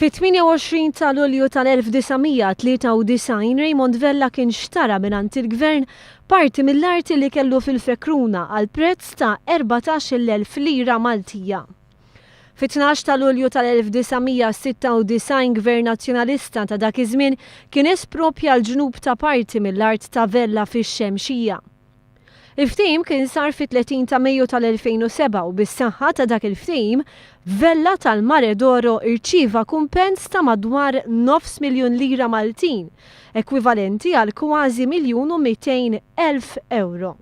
Fit-28 ta' Lulju tal-1993 Raymond Vella kien xtara mingħand il-Gvern parti mill-arti li kellu fil-Fekruna għal prezz ta' 14,000 lira Maltija. Fit-12 ta' Lulju tal-1996 Gvern Nazzjonalista ta' dak iż-żmien kien espropja l-ġnub ta' parti mill-art ta' Vella fix-Xemxija. Il-ftehim kien sar fit-30 ta' Mejju tal-2007 u bis-saħħa ta' dak il-ftehim Vella tal-Mare d'Oro irċieva kumpens ta' madwar 500,000 lira Maltin, ekwivalenti għal kważi 1,200,000 euro.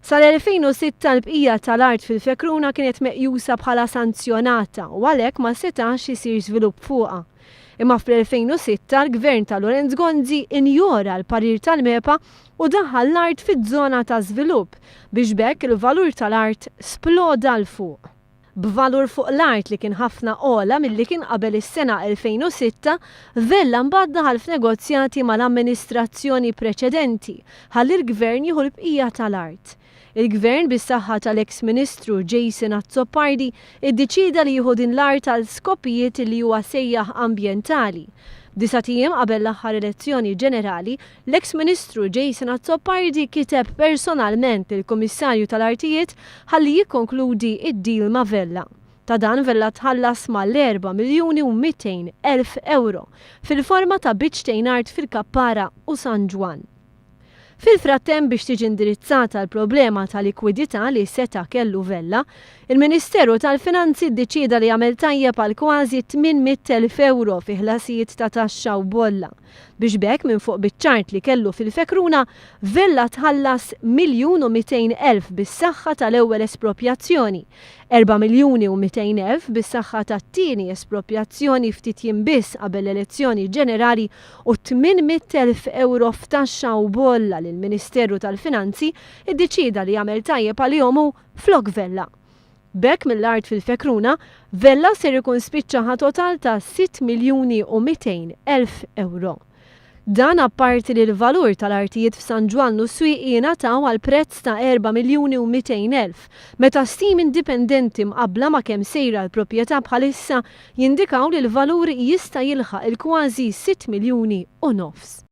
Sal-2006 l-bqija tal-art fil-Fekruna kienet meqjusa bħala sanzjonata u għalhekk ma setax isir żvilupp fuqha. Imma fl-2006 l-Gvern ta' Lorenz Gonzi injora l-parir tal-MEPA u daħħal l-art fiż-żona ta' żvilupp biex bekk il-valur tal-art sploda l-fuq. B'valur fuq l-art li kien ħafna ola milli kien qabel is-sena 2006, Vella mbagħad daħal f'negozjati mal-amministrazzjoni preċedenti ħalli l-Gvern jieħu l-bqija tal-art. Il-Gvern bis-saħħa tal-eks Ministru Jason Azzopardi iddeċida li jieħu din l-art għal skopijiet li huwa sejjaħ ambjentali. 9 tiem qabel l-aħħar elezzjoni ġenerali, l-eks Ministru Jason Azzopardi kiteb personalment il-Kummissarju tal-Artijiet ħalli jikkonkludi id-deal ma' Vella. Ta' dan Vella tħallas mal-4,200,000 euro fil-forma ta' biċċtejn art fil-Kappara u San Ġwan. Fil-frattem biex tiġi indirizzata l-problema ta' likwidità li seta' kellu Vella, il-Ministeru tal-Finanzi ddeċida li jagħmel tajjeb għal kważi 800,000 euro fi ħlasijiet ta' taxxa u bolla. Biex bekk minn fuq biċ-ċart li kellu fil-Fekruna, Vella tħallas 1,200,000 bis-saħħa tal-ewwel espropjazzjoni, 4,200,000 bis-saħħa tat-tieni espropjazzjoni ftit jiem biss qabel l-elezzjoni ġenerali u 800,000 euro f'taxxa u bolla li l-Ministeru tal-Finanzi iddeċida li jagħmel tajjeb għalihom flok Vella. Bekk mill-art fil-Fekruna, Vella ser ikun spiċċaħa total ta' 6,200,000 euro. Dan apparti li l-valur tal-artijiet f'San Ġwan u s-Swieq jingħataw għal prezz ta' 4,200,000, meta stim indipendenti mqabbla ma' kemm sejra l-proprjetà bħalissa jindikaw li l-valur jista' jilħaq il-kważi 6,5 miljuni.